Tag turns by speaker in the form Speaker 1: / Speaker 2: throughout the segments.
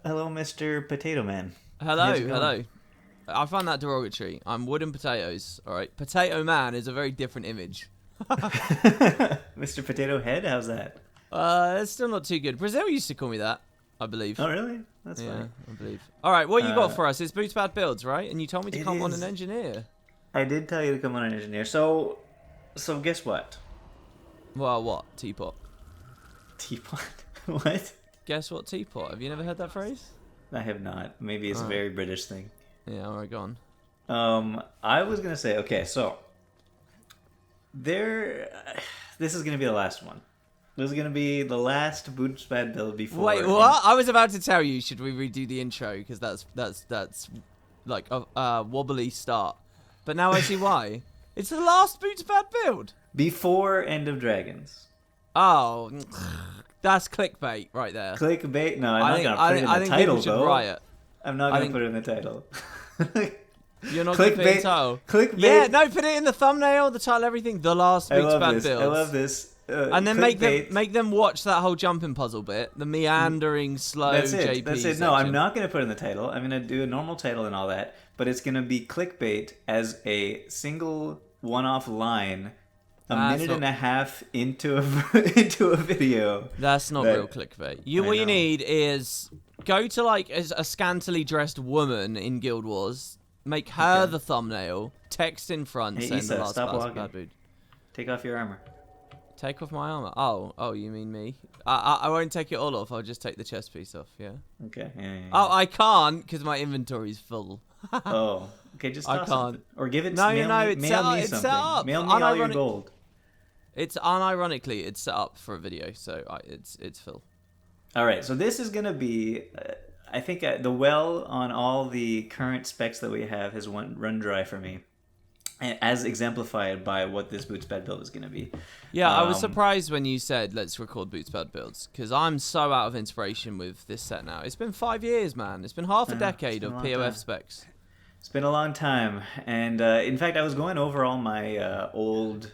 Speaker 1: hello, Mr. Potato Man.
Speaker 2: Hello,
Speaker 1: How's it going?
Speaker 2: hello. I find that derogatory. I'm wooden potatoes. All right, potato man is a very different image.
Speaker 1: Mr. Potato Head, how's that?
Speaker 2: It's still not too good. Brazil used to call me that, I believe.
Speaker 1: Oh, really? That's
Speaker 2: Yeah,
Speaker 1: funny.
Speaker 2: I believe. All right, what you got
Speaker 1: Uh,
Speaker 2: for us? It's Boots Bad Builds, right? And you told me to
Speaker 1: it
Speaker 2: come on an
Speaker 1: is.
Speaker 2: engineer.
Speaker 1: I did tell you to come on an engineer. So guess what?
Speaker 2: Well, what? Teapot.
Speaker 1: Teapot. What?
Speaker 2: Guess what teapot? Have you never heard that phrase?
Speaker 1: I have not. Maybe it's a
Speaker 2: All right.
Speaker 1: very British thing.
Speaker 2: Yeah, all right, go on.
Speaker 1: I was gonna say, okay, so there. This is gonna be the last one. This is gonna be the last Boots Bad build before.
Speaker 2: Wait, what? I was about to tell you, should we redo the intro? Because that's like a wobbly start. But now I see why. It's the last Boots Bad build.
Speaker 1: Before End of Dragons.
Speaker 2: Oh, that's clickbait right there.
Speaker 1: Clickbait? No, I'm
Speaker 2: I
Speaker 1: not
Speaker 2: think
Speaker 1: gonna put it in
Speaker 2: I
Speaker 1: the
Speaker 2: think
Speaker 1: title
Speaker 2: people should
Speaker 1: though.
Speaker 2: riot.
Speaker 1: I'm not
Speaker 2: I
Speaker 1: gonna
Speaker 2: think-
Speaker 1: put it in the title.
Speaker 2: You're not going to put it in the title.
Speaker 1: Clickbait.
Speaker 2: Yeah, no, put it in the thumbnail, the title, everything. The last
Speaker 1: I
Speaker 2: Boots
Speaker 1: love
Speaker 2: Bad
Speaker 1: this.
Speaker 2: builds.
Speaker 1: I love this.
Speaker 2: And then
Speaker 1: Clickbait.
Speaker 2: make them watch that whole jumping puzzle bit, the meandering, slow
Speaker 1: That's it.
Speaker 2: JP
Speaker 1: That's it.
Speaker 2: section.
Speaker 1: No, I'm not gonna put it in the title. I'm gonna do a normal title and all that, but it's gonna be clickbait as a single one-off line, a
Speaker 2: That's
Speaker 1: minute
Speaker 2: not-
Speaker 1: and a half into a into a video.
Speaker 2: That's not
Speaker 1: that-
Speaker 2: real clickbait.
Speaker 1: I
Speaker 2: What you
Speaker 1: know.
Speaker 2: need is go to like a scantily dressed woman in Guild Wars, make her
Speaker 1: Okay.
Speaker 2: the thumbnail, text in front,
Speaker 1: Hey,
Speaker 2: saying
Speaker 1: Issa,
Speaker 2: the last
Speaker 1: stop
Speaker 2: bad
Speaker 1: walking.
Speaker 2: dude.
Speaker 1: Take off your armor.
Speaker 2: Take off my armor. Oh, you mean me? I won't take it all off. I'll just take the chest piece off. Yeah.
Speaker 1: Okay. Yeah.
Speaker 2: Oh, I can't because my inventory's full.
Speaker 1: Oh. Okay. Just
Speaker 2: I
Speaker 1: toss
Speaker 2: can't.
Speaker 1: it. Or give it.
Speaker 2: No,
Speaker 1: mail
Speaker 2: no,
Speaker 1: me,
Speaker 2: it's
Speaker 1: mail
Speaker 2: set up-
Speaker 1: me
Speaker 2: it's set
Speaker 1: something.
Speaker 2: up.
Speaker 1: Mail me all your
Speaker 2: Unironic-
Speaker 1: gold.
Speaker 2: It's unironically, it's set up for a video, so it's full.
Speaker 1: All right, so this is going to be, I think the well on all the current specs that we have has run dry for me, as exemplified by what this Boots Bad build is going to be.
Speaker 2: Yeah, I was
Speaker 1: Um,
Speaker 2: surprised when you said let's record Boots Bad builds because I'm so out of inspiration with this set now. It's been 5 years, man. It's been half a
Speaker 1: Yeah,
Speaker 2: decade
Speaker 1: it's been
Speaker 2: of
Speaker 1: a long
Speaker 2: POF
Speaker 1: time.
Speaker 2: specs.
Speaker 1: It's been a long time, and in fact, I was going over all my old,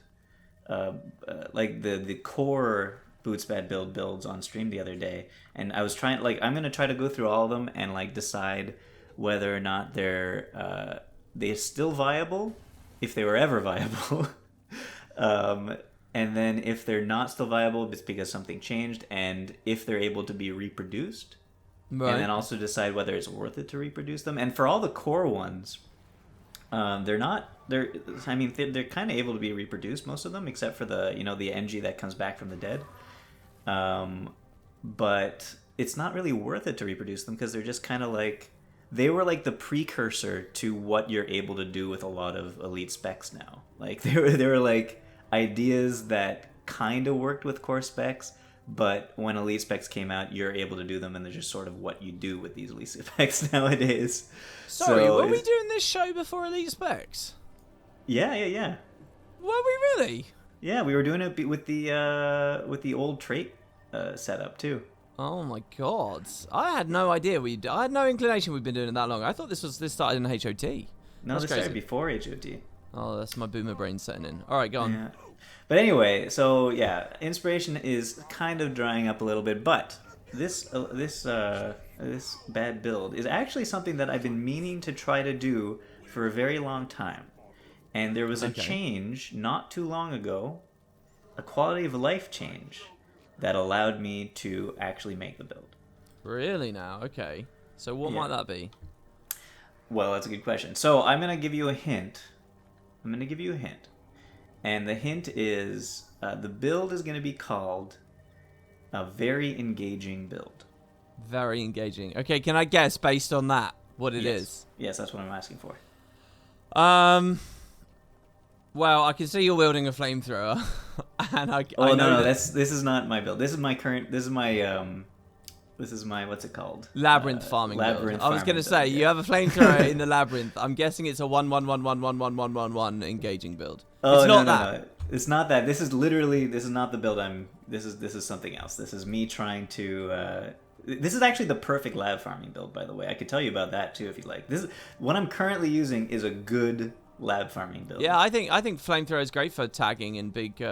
Speaker 1: like the core Boots Bad builds on stream the other day, and I was trying, like, I'm going to try to go through all of them and like decide whether or not they're still viable, if they were ever viable. And then if they're not still viable, it's because something changed, and if they're able to be reproduced,
Speaker 2: Right.
Speaker 1: and then also decide whether it's worth it to reproduce them. And for all the core ones, they're not. I mean, they're kind of able to be reproduced, most of them, except for the NG that comes back from the dead. But it's not really worth it to reproduce them because they're just kind of like, they were like the precursor to what you're able to do with a lot of elite specs now. Like they were like ideas that kind of worked with core specs, but when elite specs came out, you're able to do them, and they're just sort of what you do with these elite specs nowadays.
Speaker 2: Sorry,
Speaker 1: So
Speaker 2: were we
Speaker 1: it's-
Speaker 2: doing this show before Elite Specs?
Speaker 1: Yeah.
Speaker 2: Were we really?
Speaker 1: Yeah, we were doing it with the old trait setup too.
Speaker 2: Oh my god! I had no idea I had no inclination we'd been doing it that long. I thought this started in HOT.
Speaker 1: No,
Speaker 2: That's
Speaker 1: this started
Speaker 2: crazy.
Speaker 1: before HOT.
Speaker 2: Oh, that's my boomer brain setting in. All right, go on.
Speaker 1: Yeah. But anyway, so yeah, inspiration is kind of drying up a little bit, but this bad build is actually something that I've been meaning to try to do for a very long time. And there was a
Speaker 2: Okay.
Speaker 1: change not too long ago, a quality of life change that allowed me to actually make the build.
Speaker 2: Really now? Okay. So what
Speaker 1: Yeah.
Speaker 2: might that be?
Speaker 1: Well, that's a good question. So I'm going to give you a hint. And the hint is the build is going to be called a very engaging build.
Speaker 2: Very engaging. Okay, can I guess based on that what it
Speaker 1: Yes.
Speaker 2: is?
Speaker 1: Yes, that's what I'm asking for.
Speaker 2: Well, I can see you're wielding a flamethrower, and I
Speaker 1: Oh,
Speaker 2: know
Speaker 1: no,
Speaker 2: that
Speaker 1: this is not my build. This is my what's it called?
Speaker 2: labyrinth farming build.
Speaker 1: Labyrinth
Speaker 2: I was
Speaker 1: farming
Speaker 2: gonna say
Speaker 1: build,
Speaker 2: you
Speaker 1: yeah.
Speaker 2: have a flamethrower in the labyrinth. I'm guessing it's a 1-1-1-1-1-1-1-1-1 engaging build.
Speaker 1: Oh,
Speaker 2: it's
Speaker 1: no,
Speaker 2: not
Speaker 1: no,
Speaker 2: that.
Speaker 1: no. It's not that. This is not the build this is something else. This is me trying to this is actually the perfect lab farming build, by the way. I could tell you about that too if you'd like. This is what I'm currently using is a good lab farming build.
Speaker 2: Yeah, I think flamethrower is great for tagging in big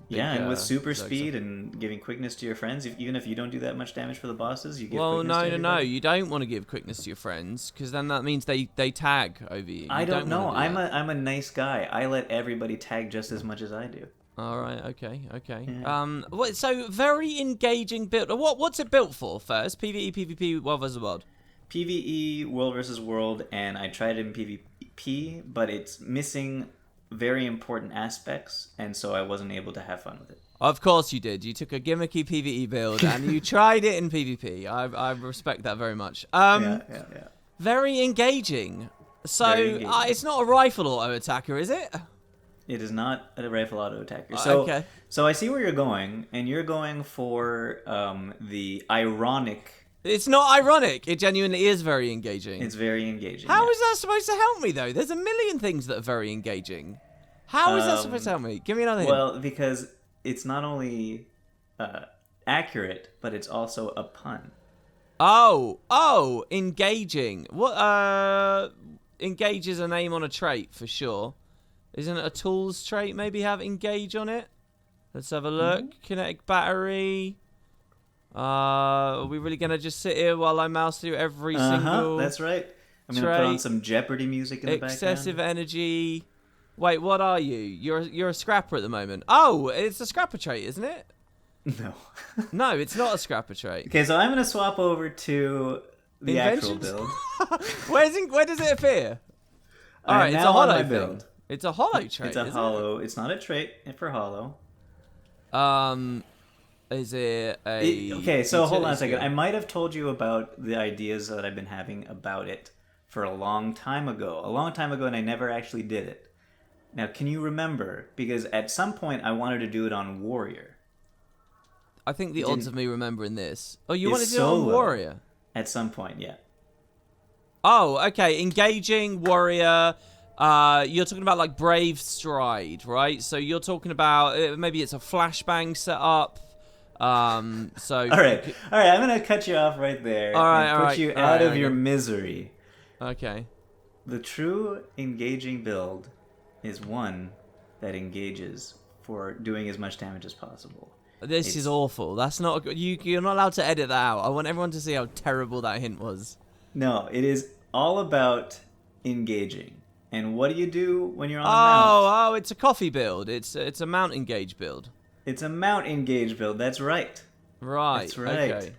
Speaker 1: Yeah,
Speaker 2: big
Speaker 1: and with super
Speaker 2: Zerg stuff.
Speaker 1: speed and giving quickness to your friends, even if you don't do that much damage for the bosses, you give
Speaker 2: Well,
Speaker 1: quickness to
Speaker 2: no.
Speaker 1: everybody.
Speaker 2: You don't want to give quickness to your friends because then that means they tag over you.
Speaker 1: I
Speaker 2: You
Speaker 1: don't
Speaker 2: don't want
Speaker 1: know.
Speaker 2: to do that.
Speaker 1: I'm a nice guy. I let everybody tag just as much as I do.
Speaker 2: All right. Okay.
Speaker 1: Yeah.
Speaker 2: So very engaging build. What's it built for first? PvE, PvP, World vs. World.
Speaker 1: PvE, world versus world, and I tried it in PvP, but it's missing very important aspects, and so I wasn't able to have fun with it.
Speaker 2: Of course you did. You took a gimmicky PvE build and you tried it in PvP. I respect that very much.
Speaker 1: Yeah.
Speaker 2: Very engaging. So
Speaker 1: Very engaging.
Speaker 2: it's not a rifle auto attacker, is it?
Speaker 1: It is not a rifle auto attacker.
Speaker 2: Okay.
Speaker 1: So I see where you're going, and you're going for the ironic.
Speaker 2: It's not ironic. It genuinely is very engaging.
Speaker 1: It's very engaging.
Speaker 2: How
Speaker 1: yeah.
Speaker 2: is that supposed to help me, though? There's a million things that are very engaging. How is that supposed to help me? Give me another hint.
Speaker 1: Well, because it's not only accurate, but it's also a pun.
Speaker 2: Oh, engaging. What? Engage is a name on a trait for sure. Isn't it a tools trait? Maybe have engage on it. Let's have a look. Kinetic battery. Are we really gonna just sit here while I mouse through every single?
Speaker 1: That's right. I'm gonna put on some Jeopardy music in the background.
Speaker 2: Excessive energy. Wait, what are you? You're a scrapper at the moment. Oh, it's a scrapper trait, isn't it?
Speaker 1: No.
Speaker 2: No, it's not a scrapper trait.
Speaker 1: Okay, so I'm gonna swap over to the actual build.
Speaker 2: Where does it appear? All right, it's a hollow build. It's a hollow trait.
Speaker 1: It's a hollow. It's not a trait for hollow.
Speaker 2: Is it a...
Speaker 1: Okay, so hold on a second.
Speaker 2: skill?
Speaker 1: I might have told you about the ideas that I've been having about it for a long time ago. And I never actually did it. Now, can you remember? Because at some point I wanted to do it on Warrior.
Speaker 2: I think the odds of me remembering this... Oh, you
Speaker 1: is
Speaker 2: wanted to do it
Speaker 1: so
Speaker 2: on
Speaker 1: low.
Speaker 2: Warrior?
Speaker 1: At some point, yeah.
Speaker 2: Oh, okay. Engaging, Warrior... you're talking about like Brave Stride, right? So you're talking about maybe it's a flashbang setup. So
Speaker 1: All right. I'm gonna cut you off right there. And put you out of your misery.
Speaker 2: Okay.
Speaker 1: The true engaging build is one that engages for doing as much damage as possible.
Speaker 2: This is awful. That's not good. You're not allowed to edit that out. I want everyone to see how terrible that hint was.
Speaker 1: No, it is all about engaging. And what do you do when you're on a mount?
Speaker 2: Oh, it's a coffee build. It's a mount engage build.
Speaker 1: It's a mount engage build. That's right.
Speaker 2: Right.
Speaker 1: That's right.
Speaker 2: Okay.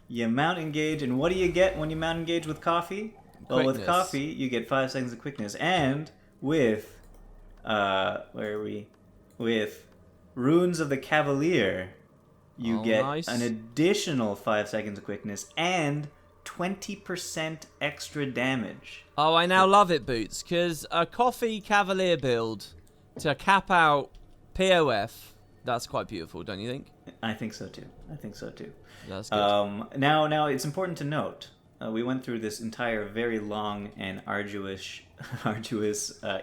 Speaker 1: You mount engage, and what do you get when you mount engage with coffee? Well, with coffee, you get 5 seconds of quickness, and with where are we? With Runes of the Cavalier, you get an additional 5 seconds of quickness and 20% extra damage.
Speaker 2: Oh, I now love it, Boots, because a coffee cavalier build to cap out POF, that's quite beautiful, don't you think?
Speaker 1: I think so too.
Speaker 2: That's good.
Speaker 1: Now it's important to note, we went through this entire very long and arduous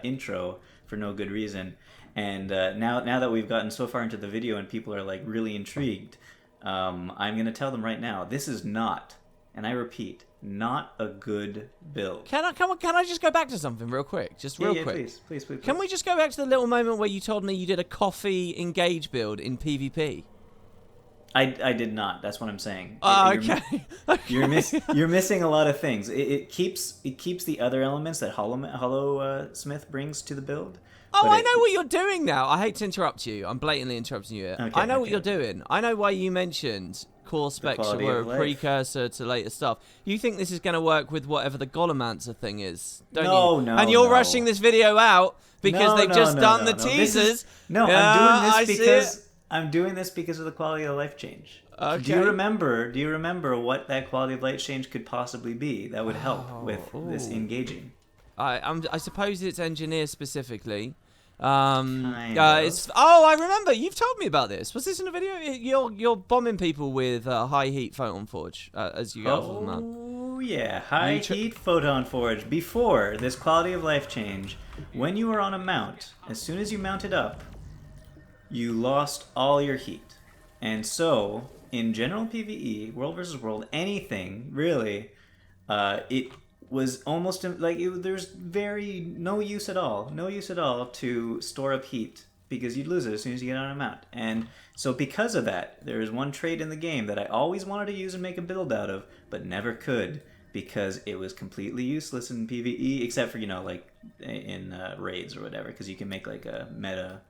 Speaker 1: intro for no good reason. And now that we've gotten so far into the video and people are like really intrigued, I'm going to tell them right now, this is not, and I repeat, not a good build.
Speaker 2: Can I just go back to something real quick? Just real quick.
Speaker 1: Please.
Speaker 2: Can we just go back to the little moment where you told me you did a coffee engage build in PvP?
Speaker 1: I did not. That's what I'm saying.
Speaker 2: Okay.
Speaker 1: You're missing a lot of things. It keeps the other elements that Hollow Smith brings to the build.
Speaker 2: Oh, I know what you're doing now. I hate to interrupt you. I'm blatantly interrupting you here.
Speaker 1: Okay,
Speaker 2: I know what you're doing. I know why you mentioned core specs were a precursor to later stuff. You think this is going to work with whatever the Golomancer thing is, don't you?
Speaker 1: No,
Speaker 2: and you're rushing this video out because they've just done the teasers.
Speaker 1: I'm doing this because of the quality of life change.
Speaker 2: Okay.
Speaker 1: Do you remember what that quality of life change could possibly be that would help with this engaging?
Speaker 2: I suppose it's engineer specifically.
Speaker 1: Kind of.
Speaker 2: I remember. You've told me about this. Was this in a video? You're bombing people with high heat photon forge as you go off of the map.
Speaker 1: Oh yeah, high heat photon forge. Before this quality of life change, when you were on a mount, as soon as you mounted up, you lost all your heat, and so in general PvE, world versus world, anything really, it was almost like there's no use at all to store up heat because you'd lose it as soon as you get on a mount. And so because of that, there is one trait in the game that I always wanted to use and make a build out of, but never could, because it was completely useless in PvE, except for, like in raids or whatever, because you can make like a meta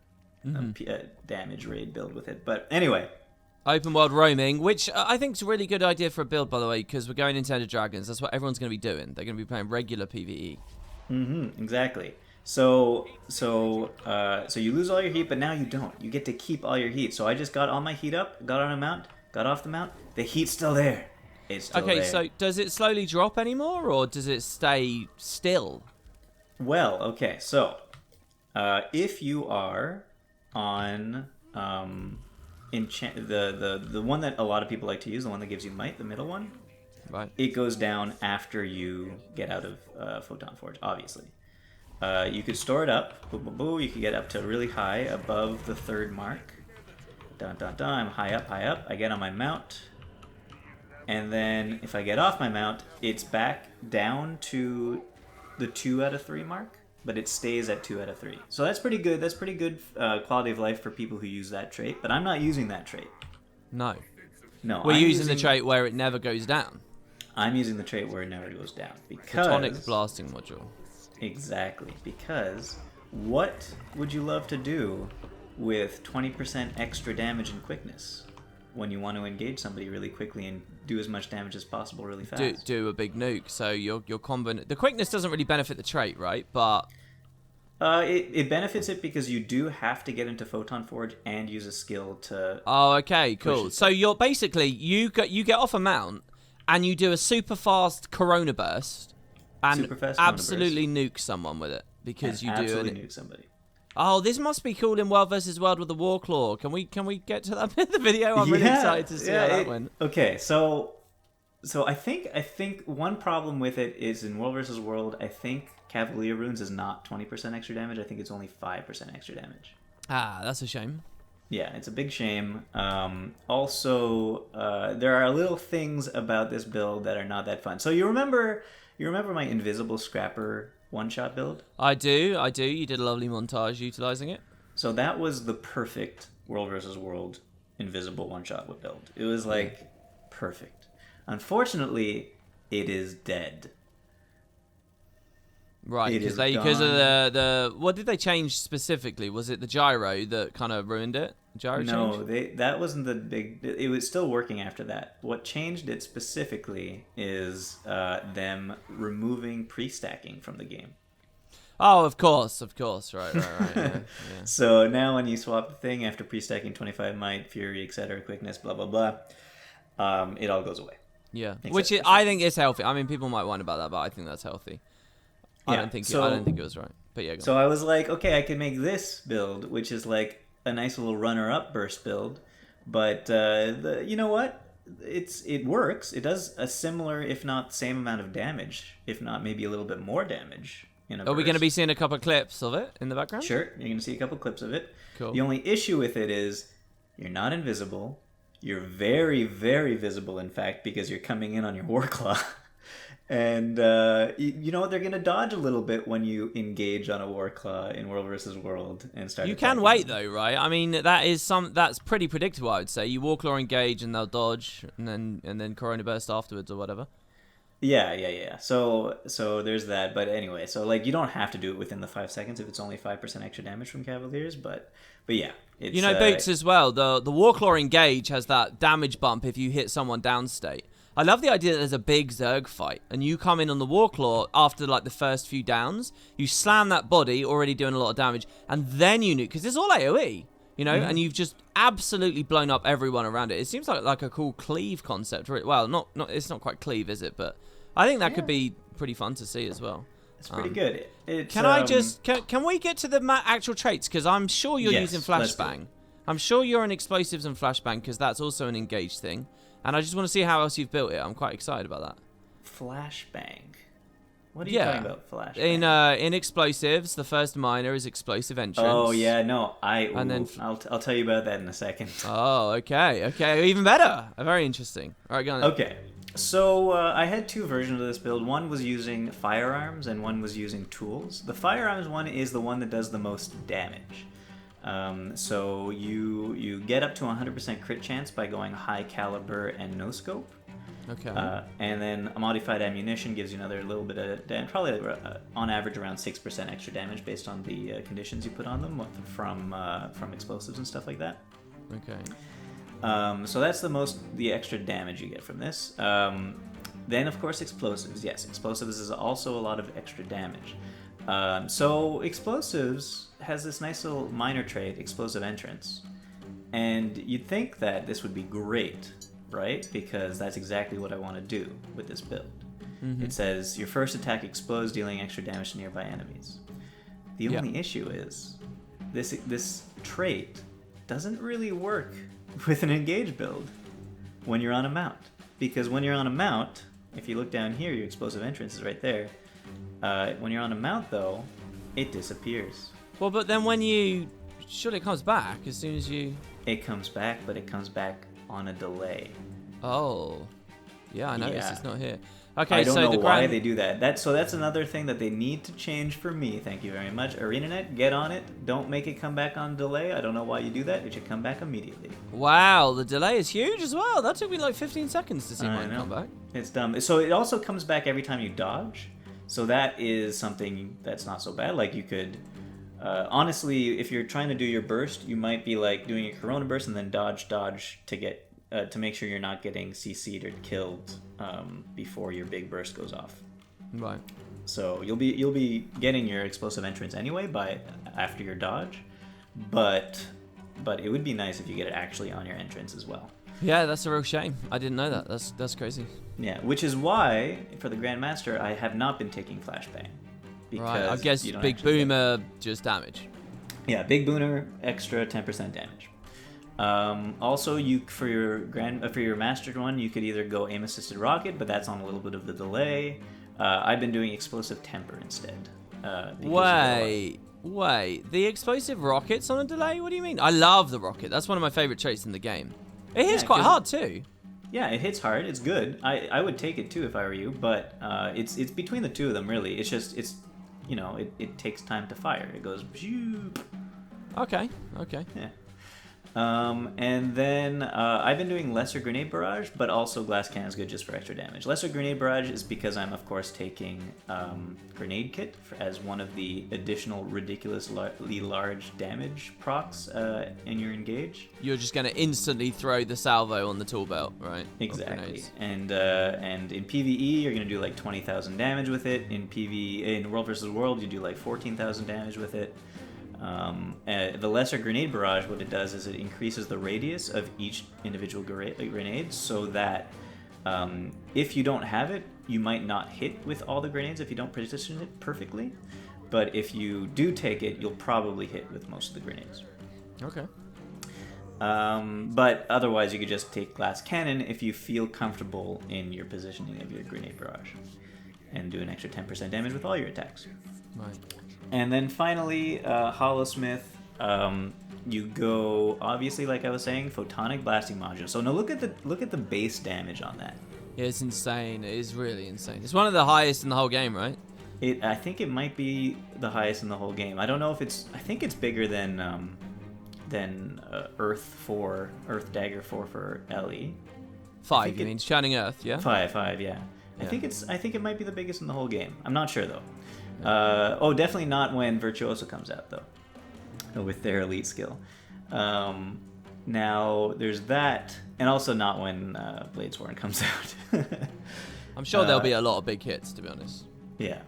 Speaker 1: damage raid build with it. But anyway.
Speaker 2: Open world roaming, which I think is a really good idea for a build, by the way, because we're going into Ender Dragons. That's what everyone's going to be doing. They're going to be playing regular PvE.
Speaker 1: Exactly. So you lose all your heat, but now you don't. You get to keep all your heat. So I just got all my heat up, got on a mount, got off the mount. The heat's still there. It's still there.
Speaker 2: So does it slowly drop anymore, or does it stay still?
Speaker 1: Well, okay. So if you are on the one that a lot of people like to use, the one that gives you might, the middle one,
Speaker 2: right?
Speaker 1: It goes down after you get out of Photon Forge, obviously. You could store it up. Boo, boo, boo. You could get up to really high, above the 3rd mark. Dun, dun, dun. I'm high up, high up. I get on my mount. And then if I get off my mount, it's back down to the 2 out of 3 mark. But it stays at 2 out of 3. So that's pretty good. That's pretty good quality of life for people who use that trait. But I'm not using that trait.
Speaker 2: No.
Speaker 1: We're
Speaker 2: using the trait where it never goes down.
Speaker 1: I'm using the trait where it never goes down. Because...
Speaker 2: Photonic blasting module.
Speaker 1: Exactly. Because what would you love to do with 20% extra damage and quickness when you want to engage somebody really quickly and do as much damage as possible really fast?
Speaker 2: Do a big nuke. So your combo... The quickness doesn't really benefit the trait, right? But...
Speaker 1: It benefits it because you do have to get into Photon Forge and use a skill to...
Speaker 2: Oh, okay, cool. So you're basically... You get off a mount and you do a super fast Corona Burst and absolutely nuke someone with it. Because you do...
Speaker 1: Absolutely nuke somebody.
Speaker 2: Oh, this must be cool in World versus World with the Warclaw. Can we get to that bit of the video? I'm really excited to see how that went.
Speaker 1: Okay, so I think one problem with it is in World versus World, I think Cavalier Runes is not 20% extra damage. I think it's only 5% extra damage.
Speaker 2: Ah, that's a shame.
Speaker 1: Yeah, it's a big shame. Also, there are little things about this build that are not that fun. So you remember my Invisible Scrapper one-shot build?
Speaker 2: I do. You did a lovely montage utilizing it.
Speaker 1: So that was the perfect World versus World Invisible one-shot build. It was like perfect. Unfortunately, it is dead.
Speaker 2: Right, because of the what did they change specifically? Was it the gyro that kind of ruined it? Gyro change?
Speaker 1: That wasn't the big... It was still working after that. What changed it specifically is them removing pre-stacking from the game.
Speaker 2: Oh, of course. Right. Yeah.
Speaker 1: So now when you swap the thing after pre-stacking 25 might, fury, etc., quickness, blah, blah, blah, it all goes away.
Speaker 2: Yeah, which I think is healthy. I mean, people might whine about that, but I think that's healthy. I don't think it was right. But yeah.
Speaker 1: So I was like, okay, I can make this build, which is like a nice little runner-up burst build, but you know what? It works. It does a similar, if not same amount of damage, if not maybe a little bit more damage.
Speaker 2: Are we going to be seeing a couple of clips of it in the background?
Speaker 1: Sure, you're going to see a couple clips of it.
Speaker 2: Cool.
Speaker 1: The only issue with it is you're not invisible. You're very, very visible, in fact, because you're coming in on your Warclaw. And you know what? They're going to dodge a little bit when you engage on a Warclaw in World versus World and start.
Speaker 2: You can wait though, right? I mean, that's pretty predictable. I would say you Warclaw engage and they'll dodge, and then Corona Burst afterwards or whatever.
Speaker 1: Yeah. So there's that. But anyway, so like you don't have to do it within the 5 seconds if it's only 5% extra damage from Cavaliers. But yeah, it's,
Speaker 2: Boots as well. The Warclaw engage has that damage bump if you hit someone downstate. I love the idea that there's a big Zerg fight, and you come in on the Warclaw after like the first few downs, you slam that body, already doing a lot of damage, and then you nuke, because it's all AoE, and you've just absolutely blown up everyone around it. It seems like a cool cleave concept. Well, not it's not quite cleave, is it? But I think that could be pretty fun to see as well.
Speaker 1: It's pretty good.
Speaker 2: Can we get to the actual traits? Because I'm sure you're using Flashbang. I'm sure you're in explosives and Flashbang, because that's also an engaged thing. And I just want to see how else you've built it. I'm quite excited about that.
Speaker 1: Flashbang. What are you talking about,
Speaker 2: Flashbang? In explosives, the first minor is explosive entrance.
Speaker 1: Oh yeah, no, I'll tell you about that in a second.
Speaker 2: Oh, okay, even better. Very interesting. All right, go on.
Speaker 1: Okay, so I had two versions of this build. One was using firearms, and one was using tools. The firearms one is the one that does the most damage. So you get up to 100% crit chance by going high caliber and no scope.
Speaker 2: Okay.
Speaker 1: And then a modified ammunition gives you another little bit of damage, probably on average around 6% extra damage based on the conditions you put on them from explosives and stuff like that.
Speaker 2: Okay.
Speaker 1: So that's the extra damage you get from this. Then of course explosives. Yes, explosives is also a lot of extra damage. So explosives has this nice little minor trait, explosive entrance, and you'd think that this would be great, right? Because that's exactly what I want to do with this build.
Speaker 2: Mm-hmm.
Speaker 1: It says your first attack explodes, dealing extra damage to nearby enemies. The only issue is this trait doesn't really work with an engage build when you're on a mount, because when you're on a mount, if you look down here, your explosive entrance is right there. When you're on a mount, though, it disappears.
Speaker 2: Well, but then when surely it comes back as soon as you...
Speaker 1: It comes back, but it comes back on a delay.
Speaker 2: Oh. Yeah, I noticed
Speaker 1: Yeah.
Speaker 2: it's not here. Okay,
Speaker 1: I don't
Speaker 2: so
Speaker 1: know
Speaker 2: the
Speaker 1: why they do that. That's another thing that they need to change for me. Thank you very much. ArenaNet, get on it. Don't make it come back on delay. I don't know why you do that. It should come back immediately.
Speaker 2: Wow, the delay is huge as well. That took me like 15 seconds to see mine come back.
Speaker 1: It's dumb. So it also comes back every time you dodge. So that is something that's not so bad. Like you could... honestly, if you're trying to do your burst, you might be like doing a Corona burst and then dodge to get to make sure you're not getting CC'd or killed before your big burst goes off.
Speaker 2: Right.
Speaker 1: So you'll be getting your explosive entrance anyway after your dodge, but it would be nice if you get it actually on your entrance as well.
Speaker 2: Yeah, that's a real shame. I didn't know that. That's crazy.
Speaker 1: Yeah, which is why for the Grandmaster I have not been taking flashbang.
Speaker 2: Right, I guess big boomer just damage.
Speaker 1: Yeah, big boomer, extra 10% damage. Also, for your mastered one, you could either go aim assisted rocket, but that's on a little bit of the delay. I've been doing explosive temper instead.
Speaker 2: Wait, the explosive rocket's on a delay? What do you mean? I love the rocket. That's one of my favorite traits in the game. It hits quite hard too.
Speaker 1: Yeah, it hits hard. It's good. I would take it too if I were you, but it's between the two of them really. It's just it takes time to fire. It goes.
Speaker 2: Okay.
Speaker 1: Yeah. And then I've been doing Lesser Grenade Barrage, but also Glass Cannon is good just for extra damage. Lesser Grenade Barrage is because I'm, of course, taking Grenade Kit as one of the additional ridiculously large damage procs in your engage.
Speaker 2: You're just going to instantly throw the salvo on the tool belt, right?
Speaker 1: Exactly. And in PvE, you're going to do like 20,000 damage with it. In World vs. World, you do like 14,000 damage with it. The Lesser Grenade Barrage, what it does is it increases the radius of each individual grenade so that if you don't have it, you might not hit with all the grenades if you don't position it perfectly. But if you do take it, you'll probably hit with most of the grenades.
Speaker 2: Okay.
Speaker 1: But otherwise, you could just take Glass Cannon if you feel comfortable in your positioning of your Grenade Barrage and do an extra 10% damage with all your attacks.
Speaker 2: Right.
Speaker 1: And then finally, Hollowsmith, you go, obviously, like I was saying, Photonic Blasting Module. So now look at the base damage on that.
Speaker 2: Yeah, it's insane. It is really insane. It's one of the highest in the whole game, right?
Speaker 1: I think it might be the highest in the whole game. I don't know if I think it's bigger than Earth Dagger 4 for LE.
Speaker 2: 5, you mean Shining Earth, yeah?
Speaker 1: 5, yeah. I think it might be the biggest in the whole game. I'm not sure though. Definitely not when Virtuoso comes out though, with their elite skill. Now there's that, and also not when Bladesworn comes out.
Speaker 2: I'm sure there'll be a lot of big hits, to be honest.
Speaker 1: Yeah.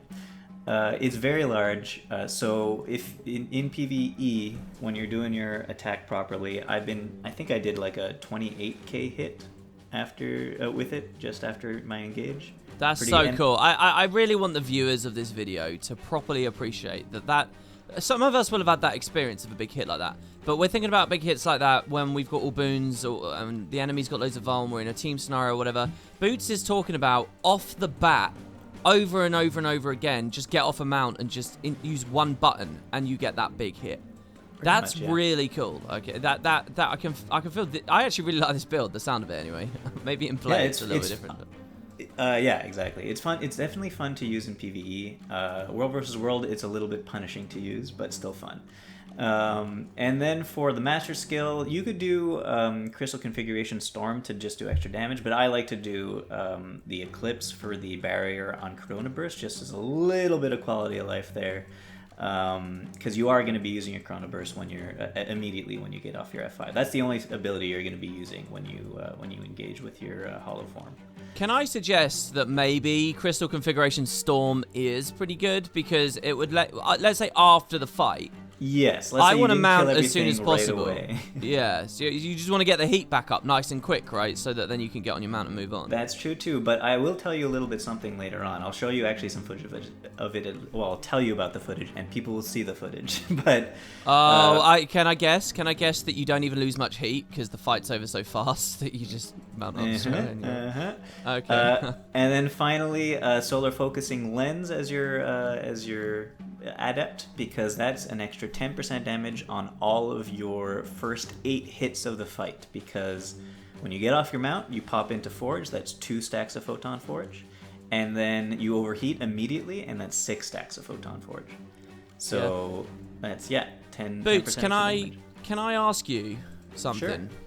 Speaker 1: It's very large, so if in PvE, when you're doing your attack properly, I think I did like a 28k hit after with it, just after my engage.
Speaker 2: That's so cool. I really want the viewers of this video to properly appreciate that some of us will have had that experience of a big hit like that, but we're thinking about big hits like that when we've got all boons and the enemy's got loads of vuln, we're in a team scenario or whatever. Boots is talking about off the bat, over and over and over again, just get off a mount and just use one button and you get that big hit. That's much, yeah. Really cool. Okay, that I can feel. I actually really like this build. The sound of it, anyway. Maybe in play it's a little bit different.
Speaker 1: Yeah, exactly. It's fun. It's definitely fun to use in PvE. World vs. World, it's a little bit punishing to use, but still fun. And then for the master skill, you could do Crystal Configuration Storm to just do extra damage, but I like to do the Eclipse for the barrier on Corona Burst, just as a little bit of quality of life there. Because you are going to be using your Chrono Burst when you're immediately when you get off your F5. That's the only ability you're going to be using when you engage with your Hollow Form.
Speaker 2: Can I suggest that maybe Crystal Configuration Storm is pretty good because it would let's say after the fight.
Speaker 1: Yes,
Speaker 2: I want to mount as soon as possible.
Speaker 1: Right
Speaker 2: Yeah, so you just want to get the heat back up nice and quick, right? So that then you can get on your mount and move on.
Speaker 1: That's true too, but I will tell you a little bit something later on. I'll show you actually some footage of it. Well, I'll tell you about the footage, and people will see the footage. But
Speaker 2: can I guess that you don't even lose much heat because the fight's over so fast that you just mount up straight. Okay.
Speaker 1: And then finally, solar focusing lens as your adept, because that's an extra 10% damage on all of your first 8 hits of the fight, because when you get off your mount, you pop into Forge, that's 2 stacks of Photon Forge, and then you overheat immediately, and that's 6 stacks of Photon Forge. So that's 10.
Speaker 2: Boots,
Speaker 1: 10%
Speaker 2: can I ask you something?
Speaker 1: Sure.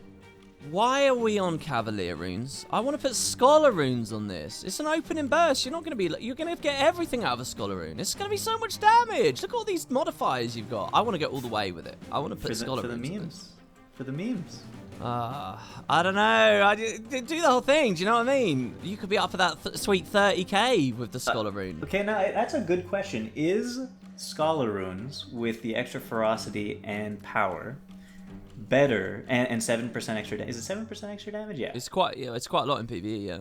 Speaker 2: Why are we on Cavalier runes? I want to put Scholar runes on this. It's an opening burst. You're going to get everything out of a Scholar rune. It's going to be so much damage. Look at all these modifiers you've got. I want to go all the way with it. I want to put Scholar runes
Speaker 1: for the memes. For the memes.
Speaker 2: I don't know. I do the whole thing. Do you know what I mean? You could be up for that sweet 30k with the Scholar rune.
Speaker 1: Okay, now that's a good question. Is Scholar runes with the extra ferocity and power better and 7% extra damage? Is it 7% extra damage? Yeah.
Speaker 2: It's quite a lot in PvE, yeah.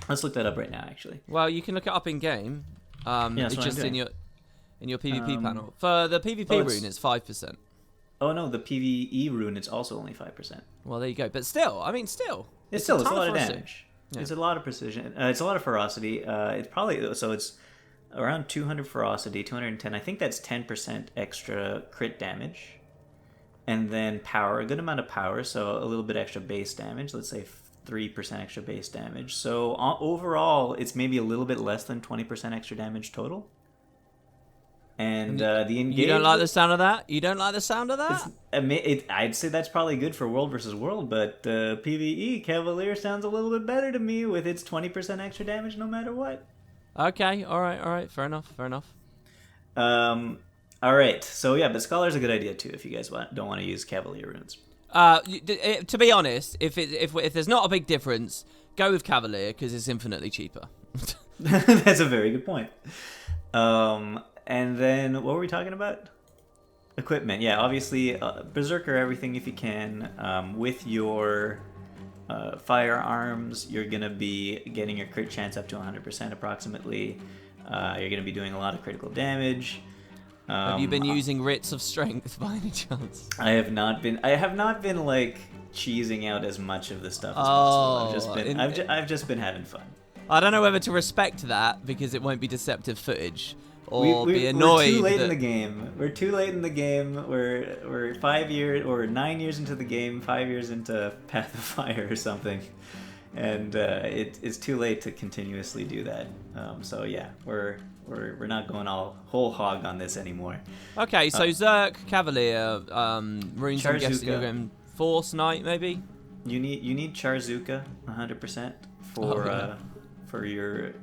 Speaker 1: Let's look that up right now, actually.
Speaker 2: Well, you can look it up in game. It's just in your PvP panel. For the PvP rune, it's 5%.
Speaker 1: Oh no, the PvE rune, it's also only 5%.
Speaker 2: Well, there you go. But still, it's
Speaker 1: a
Speaker 2: a
Speaker 1: lot of damage. Yeah. It's a lot of precision. It's a lot of ferocity. It's around 200 ferocity, 210. I think that's 10% extra crit damage. And then power, a good amount of power, so a little bit extra base damage. Let's say 3% extra base damage. So overall, it's maybe a little bit less than 20% extra damage total. And the engage...
Speaker 2: You don't like the sound of that? You don't like the sound of that?
Speaker 1: I'd say that's probably good for World versus World, but PvE, Cavalier sounds a little bit better to me with its 20% extra damage no matter what.
Speaker 2: Okay, all right. Fair enough.
Speaker 1: All right, so yeah, but Scholar's a good idea too if you guys don't want to use Cavalier runes.
Speaker 2: To be honest, if there's not a big difference, go with Cavalier because it's infinitely cheaper.
Speaker 1: That's a very good point. And then what were we talking about? Equipment, yeah, obviously Berserker everything if you can. With your firearms, you're gonna be getting your crit chance up to 100% approximately. You're gonna be doing a lot of critical damage.
Speaker 2: Have you been using writs of strength by any chance?
Speaker 1: I have not been like cheesing out as much of the stuff as possible. I've just been having fun.
Speaker 2: I don't know whether to respect that because it won't be deceptive footage, or be annoyed.
Speaker 1: We're too late in the game. We're too late in the game. We're 5 years or 9 years into the game, 5 years into Path of Fire or something, and it's too late to continuously do that. So yeah, we're not going whole hog on this anymore.
Speaker 2: Okay, so Zerk, Cavalier, runes. I'm guessing you're going Force Knight, maybe.
Speaker 1: You need Charzuka 100% for your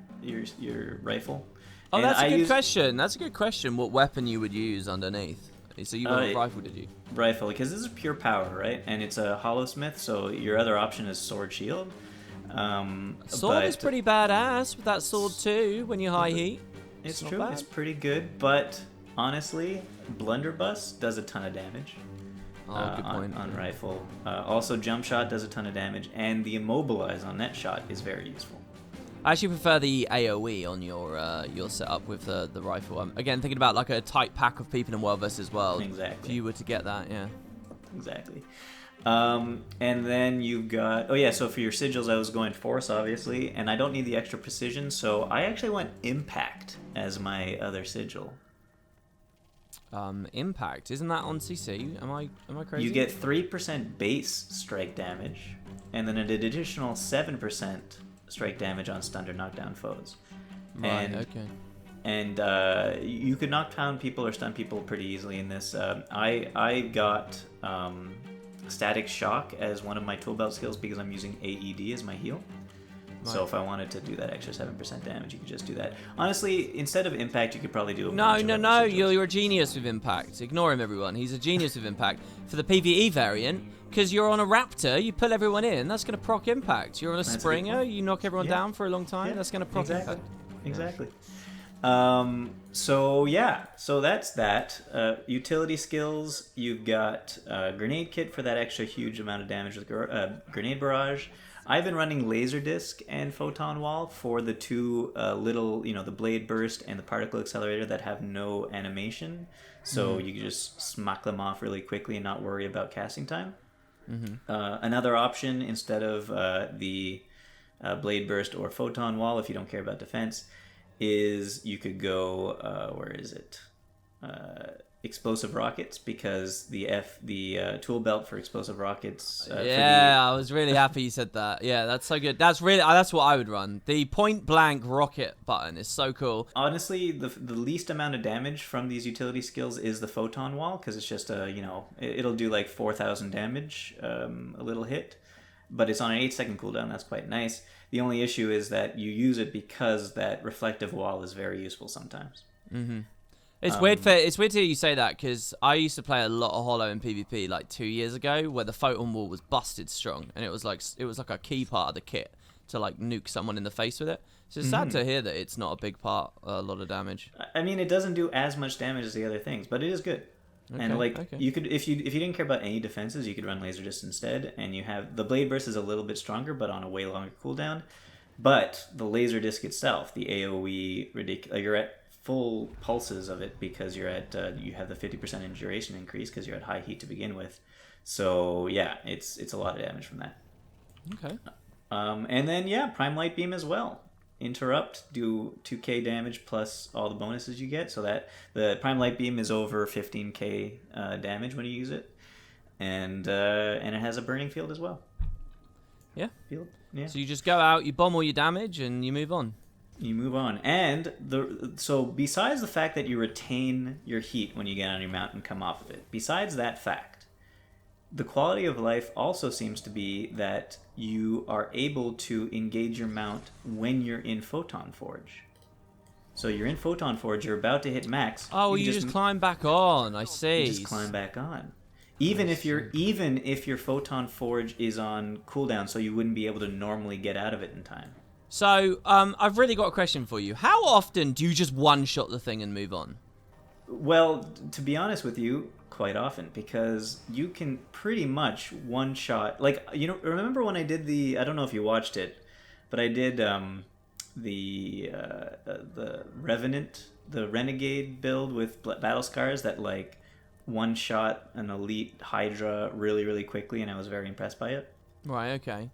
Speaker 1: rifle.
Speaker 2: Oh, and that's a good question. That's a good question. What weapon you would use underneath? So you went with rifle, did you?
Speaker 1: Rifle, because this is pure power, right? And it's a Hollowsmith, so your other option is Sword Shield.
Speaker 2: Sword is pretty badass with that sword too when you high heat.
Speaker 1: It's true. Bad. It's pretty good, but honestly, Blunderbuss does a ton of damage.
Speaker 2: Good point.
Speaker 1: On rifle. Also, Jump Shot does a ton of damage, and the Immobilize on Net Shot is very useful.
Speaker 2: I actually prefer the AoE on your setup with the rifle. Again, thinking about like a tight pack of people in World vs. World.
Speaker 1: Exactly.
Speaker 2: If you were to get that, yeah.
Speaker 1: Exactly. And then you've got... Oh yeah, so for your sigils, I was going Force, obviously, and I don't need the extra precision, so I actually went Impact as my other sigil.
Speaker 2: Impact, isn't that on CC? Am I crazy?
Speaker 1: You get 3% base strike damage, and then an additional 7% strike damage on stunned or knockdown foes.
Speaker 2: Right, okay.
Speaker 1: and you could knock down people or stun people pretty easily in this. I got static shock as one of my tool belt skills because I'm using AED as my heal. So if I wanted to do that extra 7% damage, you could just do that. Honestly, instead of impact, you could probably do a bunch of other sigils.
Speaker 2: You're a genius with impact. Ignore him, everyone. He's a genius with impact. For the PvE variant, because you're on a raptor, you pull everyone in, that's going to proc impact. You're on a springer, you knock everyone down for a long time, that's going to proc impact.
Speaker 1: Exactly. So that's that. Utility skills, you've got grenade kit for that extra huge amount of damage with grenade barrage. I've been running laser disc and photon wall for the two little, the blade burst and the particle accelerator that have no animation. So you can just smack them off really quickly and not worry about casting time. Another option, instead of the blade burst or photon wall, if you don't care about defense, is you could go, where is it? Explosive rockets, because the tool belt for explosive rockets.
Speaker 2: I was really happy you said that. Yeah, that's so good. That's what I would run. The point blank rocket button is so cool.
Speaker 1: Honestly, the least amount of damage from these utility skills is the photon wall, because it's just it'll do like 4,000 damage, a little hit, but it's on an 8-second cooldown. That's quite nice. The only issue is that you use it because that reflective wall is very useful sometimes.
Speaker 2: It's weird to hear you say that, because I used to play a lot of Hollow in PvP like 2 years ago, where the photon wall was busted strong, and it was like a key part of the kit to like nuke someone in the face with it. So it's sad to hear that it's not a big part, a lot of damage.
Speaker 1: I mean, it doesn't do as much damage as the other things, but it is good. And you could, if you didn't care about any defenses, you could run laser disc instead, and you have the blade burst is a little bit stronger, but on a way longer cooldown. But the laser disc itself, the AOE, ridiculous. You're at full pulses of it because you're at you have the 50% in duration increase because you're at high heat to begin with. So yeah, it's a lot of damage from that.
Speaker 2: Okay.
Speaker 1: And then Prime Light Beam as well. Interrupt, do 2k damage plus all the bonuses you get. So that the Prime Light Beam is over 15k damage when you use it, and it has a burning field as well.
Speaker 2: Yeah.
Speaker 1: Yeah.
Speaker 2: So you just go out, you bomb all your damage, and you move on.
Speaker 1: And so besides the fact that you retain your heat when you get on your mount and come off of it, besides that fact, the quality of life also seems to be that you are able to engage your mount when you're in Photon Forge. So you're in Photon Forge, you're about to hit max.
Speaker 2: Oh, you just climb back on. I see.
Speaker 1: You just climb back on. Even if your Photon Forge is on cooldown, so you wouldn't be able to normally get out of it in time.
Speaker 2: So, I've really got a question for you. How often do you just one-shot the thing and move on?
Speaker 1: Well, to be honest with you, quite often, because you can pretty much one-shot... Like, remember when I did I don't know if you watched it, but I did the Revenant, the Renegade build with Battle Scars that, like, one-shot an elite Hydra really, really quickly, and I was very impressed by it.
Speaker 2: Right, okay.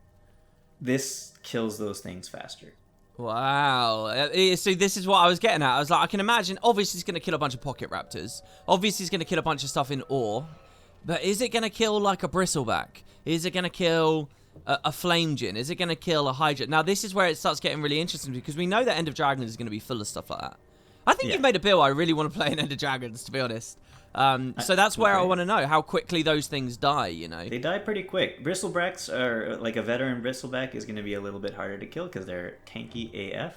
Speaker 1: This kills those things faster.
Speaker 2: Wow. So this is what I was getting at. I was like, I can imagine, obviously it's going to kill a bunch of pocket raptors. Obviously it's going to kill a bunch of stuff in ore. But is it going to kill like a bristleback? Is it going to kill a flame djinn? Is it going to kill a hydra? Now this is where it starts getting really interesting, because we know that End of Dragons is going to be full of stuff like that. I think you've made a bill. I really want to play in End of Dragons, to be honest. So that's where I want to know how quickly those things die, They
Speaker 1: die pretty quick. Bristlebacks are, like a veteran bristleback is going to be a little bit harder to kill because they're tanky AF.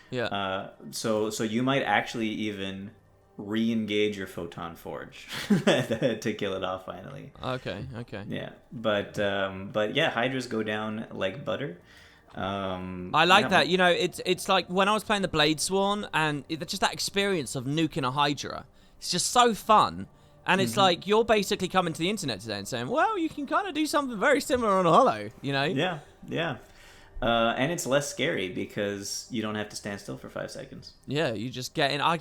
Speaker 2: Yeah.
Speaker 1: So you might actually even re-engage your Photon Forge to kill it off finally.
Speaker 2: Okay.
Speaker 1: Yeah. But yeah, Hydras go down like butter.
Speaker 2: I like that. It's like when I was playing the Blade Sworn, and just that experience of nuking a Hydra. It's just so fun. And it's like you're basically coming to the internet today and saying, well, you can kind of do something very similar on Hollow,
Speaker 1: Yeah. And it's less scary because you don't have to stand still for 5 seconds.
Speaker 2: Yeah, you just get in. I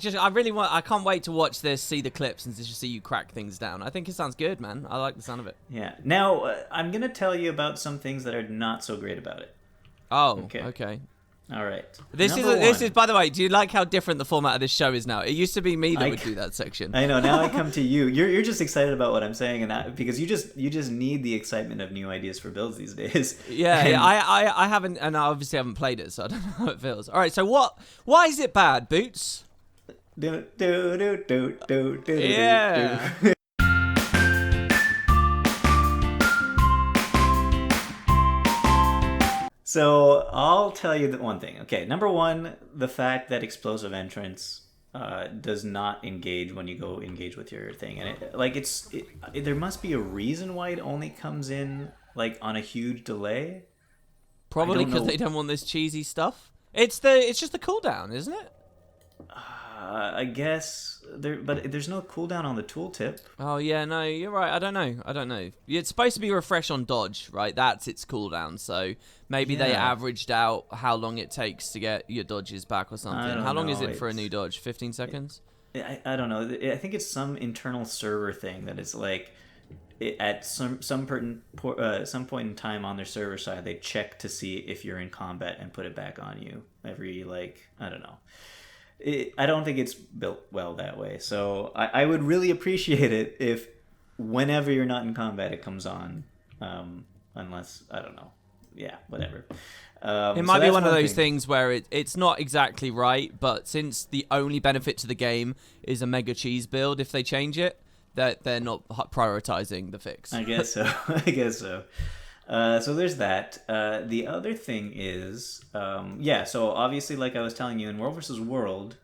Speaker 2: can't wait to watch this, see the clips, and just see you crack things down. I think it sounds good, man. I like the sound of it.
Speaker 1: Yeah. Now, I'm going to tell you about some things that are not so great about it.
Speaker 2: Oh, okay.
Speaker 1: All right.
Speaker 2: This is, by the way, do you like how different the format of this show is now? It used to be me that would do that section.
Speaker 1: I know. Now I come to you. You're just excited about what I'm saying, and because you just need the excitement of new ideas for builds these days.
Speaker 2: Yeah. I haven't, and I obviously haven't played it, so I don't know how it feels. All right. So why is it bad, Boots?
Speaker 1: Do, do, do, do, do, do, do,
Speaker 2: Yeah.
Speaker 1: do. So I'll tell you that one thing. Okay, number one, the fact that explosive entrance does not engage when you go engage with your thing, and there must be a reason why it only comes in like on a huge delay. I
Speaker 2: Probably
Speaker 1: don't
Speaker 2: because they
Speaker 1: know.
Speaker 2: don't want this cheesy stuff. It's just the cooldown, isn't it?
Speaker 1: I guess but there's no cooldown on the tooltip.
Speaker 2: Oh yeah, no, you're right. I don't know. It's supposed to be refresh on dodge, right? That's its cooldown. So maybe they
Speaker 1: Yeah,
Speaker 2: averaged out how long it takes to get your dodges back or
Speaker 1: I
Speaker 2: something. How
Speaker 1: don't
Speaker 2: long is
Speaker 1: know.
Speaker 2: it for a new dodge? 15 seconds?
Speaker 1: I don't know. I think it's some internal server thing that it's like at some point in time on their server side, they check to see if you're in combat and put it back on you every like I don't know. I don't think it's built well that way. So I would really appreciate it if whenever you're not in combat, it comes on. Unless I don't know. Yeah, whatever.
Speaker 2: It
Speaker 1: So
Speaker 2: might be
Speaker 1: that's
Speaker 2: one of
Speaker 1: one
Speaker 2: those
Speaker 1: thing.
Speaker 2: things where it's not exactly right, but since the only benefit to the game is a mega cheese build, if they change it, that they're not prioritizing the fix.
Speaker 1: I guess so. I guess so. So there's that. The other thing is, yeah. So obviously, like I was telling you, in World versus World,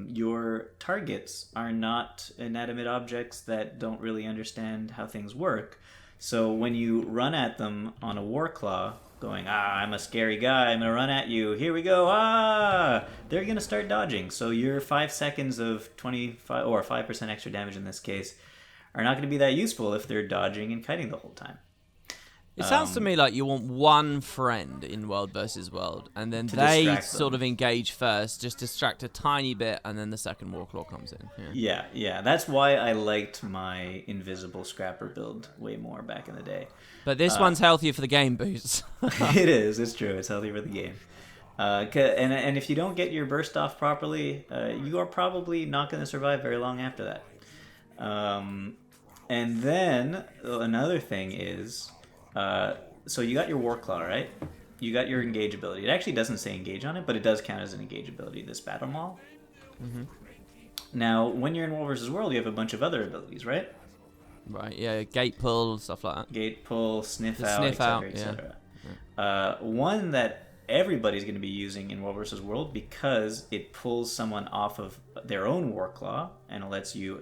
Speaker 1: your targets are not inanimate objects that don't really understand how things work. So when you run at them on a war claw, going, I'm a scary guy, I'm gonna run at you. Here we go, they're gonna start dodging. So your 5 seconds of 25 or 5% extra damage in this case are not gonna be that useful if they're dodging and kiting the whole time.
Speaker 2: It sounds to me like you want one friend in World versus World, and then
Speaker 1: To
Speaker 2: they
Speaker 1: distract
Speaker 2: sort
Speaker 1: them.
Speaker 2: of engage first, just distract a tiny bit, and then the second Warclaw comes in. Yeah.
Speaker 1: Yeah. That's why I liked my invisible scrapper build way more back in the day.
Speaker 2: But this one's healthier for the game boost.
Speaker 1: It is. It's true. It's healthy for the game. And if you don't get your burst off properly, you are probably not going to survive very long after that. And then another thing is, so you got your Warclaw, right? You got your engage ability. It actually doesn't say engage on it, but it does count as an engage ability, this battle maul. Mm-hmm. Now, when you're in World versus World, you have a bunch of other abilities, right?
Speaker 2: Right, yeah, gate pull, stuff like that.
Speaker 1: Gate pull, sniff
Speaker 2: The
Speaker 1: out,
Speaker 2: sniff out,
Speaker 1: etc.,
Speaker 2: yeah.
Speaker 1: etc. One that everybody's going to be using in World versus World because it pulls someone off of their own Warclaw and it lets you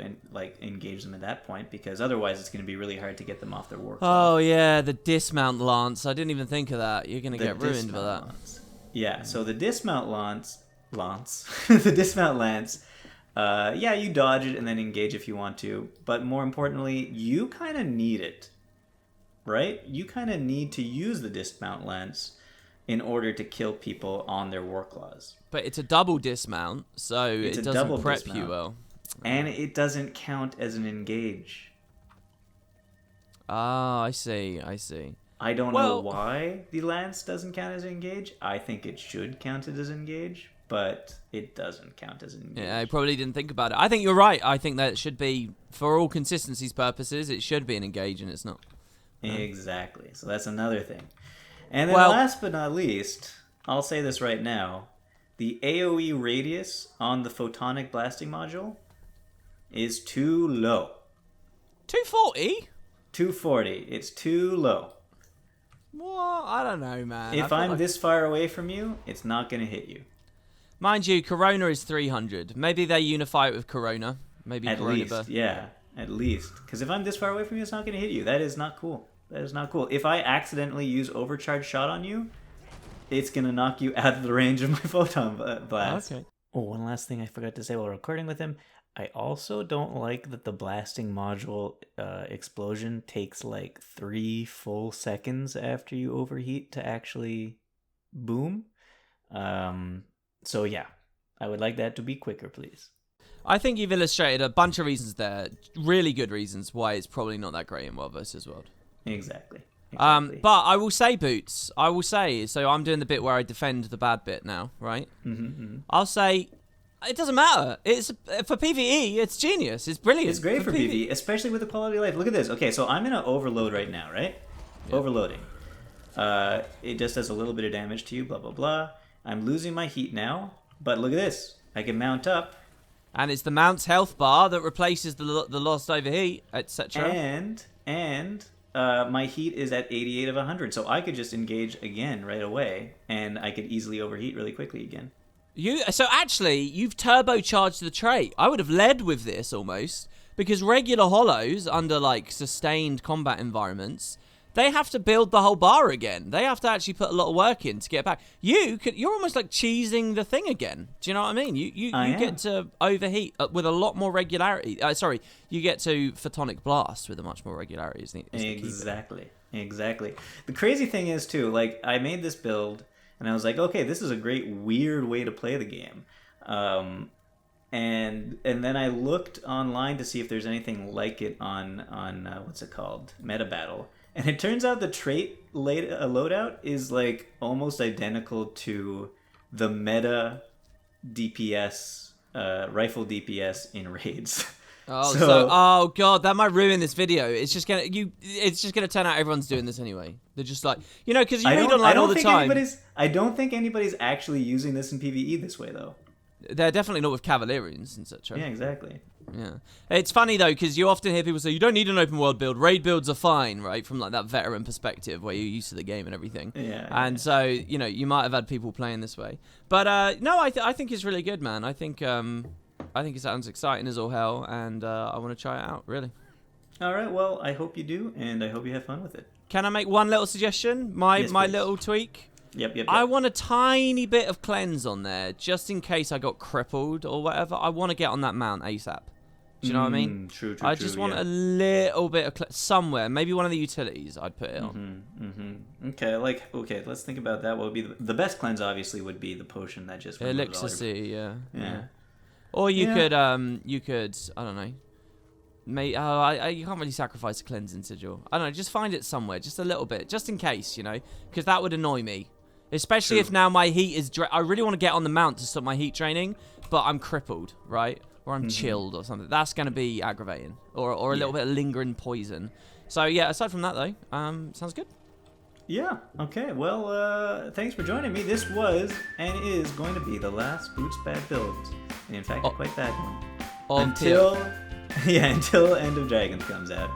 Speaker 1: engage them at that point, because otherwise it's going to be really hard to get them off their Warclaw.
Speaker 2: Oh yeah, the dismount lance. I didn't even think of that. You're gonna get ruined for that.
Speaker 1: Lance. Yeah, so the dismount lance, the dismount lance. Yeah, you dodge it and then engage if you want to, but more importantly, you kind of need it, right? You kind of need to use the dismount lance in order to kill people on their Warclaws.
Speaker 2: But it's a double dismount, so
Speaker 1: It's
Speaker 2: it
Speaker 1: a
Speaker 2: doesn't
Speaker 1: double
Speaker 2: prep
Speaker 1: dismount.
Speaker 2: you well.
Speaker 1: And it doesn't count as an engage.
Speaker 2: Ah, I see.
Speaker 1: I don't know
Speaker 2: Well-
Speaker 1: why the lance doesn't count as an engage. I think it should count it as an engage, but it doesn't count as an engage.
Speaker 2: Yeah, I probably didn't think about it. I think you're right. I think that it should be, for all consistency's purposes, it should be an engage, and it's not.
Speaker 1: Exactly. So that's another thing. And then
Speaker 2: Well-
Speaker 1: last but not least, I'll say this right now, the AoE radius on the photonic blasting module is too low.
Speaker 2: 240?
Speaker 1: 240. It's too low.
Speaker 2: What? I don't know, man. I
Speaker 1: If
Speaker 2: feel
Speaker 1: I'm
Speaker 2: like-
Speaker 1: this far away from you, it's not going to hit you.
Speaker 2: Mind you, Corona is 300. Maybe they unify it with Corona. Maybe
Speaker 1: At
Speaker 2: Corona
Speaker 1: least,
Speaker 2: Burst.
Speaker 1: yeah. At least. Because if I'm this far away from you, it's not going to hit you. That is not cool. That is not cool. If I accidentally use overcharge shot on you, it's going to knock you out of the range of my photon blast.
Speaker 2: Okay.
Speaker 1: Oh, one last thing I forgot to say while recording with him. I also don't like that the blasting module explosion takes like 3 full seconds after you overheat to actually boom. So yeah, I would like that to be quicker, please.
Speaker 2: I think you've illustrated a bunch of reasons there. Really good reasons why it's probably not that great in World versus World.
Speaker 1: Exactly.
Speaker 2: But I will say, Boots, so I'm doing the bit where I defend the bad bit now, right? I'll say, it doesn't matter. It's for PvE, it's genius. It's brilliant.
Speaker 1: It's great for PvE, especially with the quality of life. Look at this. Okay, so I'm in an overload right now, right? Yeah. Overloading. It just does a little bit of damage to you, blah, blah, blah. I'm losing my heat now, but look at this. I can mount up
Speaker 2: And it's the mount's health bar that replaces the lost overheat, etc.
Speaker 1: And my heat is at 88 of 100, so I could just engage again right away, and I could easily overheat really quickly again.
Speaker 2: So actually, you've turbocharged the trait. I would have led with this almost, because regular hollows under like sustained combat environments, they have to build the whole bar again. They have to actually put a lot of work in to get back. You're almost like cheesing the thing again. Do you know what I mean? You get to overheat with a lot more regularity. You get to photonic blast with a much more regularity.
Speaker 1: Exactly. The crazy thing is too, like I made this build and I was like, okay, this is a great weird way to play the game. And then I looked online to see if there's anything like it on what's it called? Meta Battle. And it turns out the trait loadout is like almost identical to the meta DPS, rifle DPS in raids.
Speaker 2: Oh god, that might ruin this video. It's just gonna turn out everyone's doing this anyway. They're just like, because you read online all the time.
Speaker 1: I don't think anybody's actually using this in PvE this way though.
Speaker 2: They're definitely not with Cavalierians and such.
Speaker 1: Yeah, exactly.
Speaker 2: Yeah, it's funny though because you often hear people say you don't need an open world build. Raid builds are fine, right? From like that veteran perspective where you're used to the game and everything.
Speaker 1: Yeah.
Speaker 2: And so you might have had people playing this way, but no, I think it's really good, man. I think it sounds exciting as all hell, and I want to try it out, really.
Speaker 1: All right, well, I hope you do, and I hope you have fun with it. Can
Speaker 2: I make one little suggestion? My little tweak?
Speaker 1: Yep.
Speaker 2: I want a tiny bit of cleanse on there, just in case I got crippled or whatever. I want to get on that mount ASAP. Do you know what I mean?
Speaker 1: True.
Speaker 2: I just want a little bit of somewhere, maybe one of the utilities I'd put it
Speaker 1: on. Okay, let's think about that. What would be the best cleanse? Obviously, would be the potion that just
Speaker 2: Elixir C, yeah. Or you could, I don't know. You can't really sacrifice a cleansing sigil. I don't know, just find it somewhere, just a little bit, just in case, because that would annoy me. Especially if now my heat is... I really want to get on the mount to stop my heat training, but I'm crippled, right? Or I'm chilled or something. That's going to be aggravating. Or a little bit of lingering poison. So, yeah, aside from that, though, sounds good.
Speaker 1: Yeah, okay. Well, thanks for joining me. This was and is going to be the last Boots Bad build. And in fact, a quite bad one. Until End of Dragons comes out.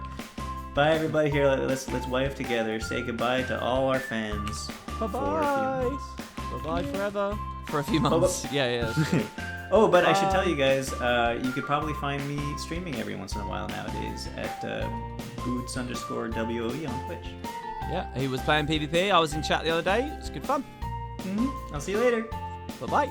Speaker 1: Bye, everybody. Here, let's wife together. Say goodbye to all our fans.
Speaker 2: Bye-bye. Bye-bye forever. For a few months. Yeah.
Speaker 1: Oh, but I should tell you guys, you could probably find me streaming every once in a while nowadays at boots_WOE on Twitch.
Speaker 2: Yeah, he was playing PvP. I was in chat the other day. It's good fun.
Speaker 1: I'll see you later.
Speaker 2: Bye-bye.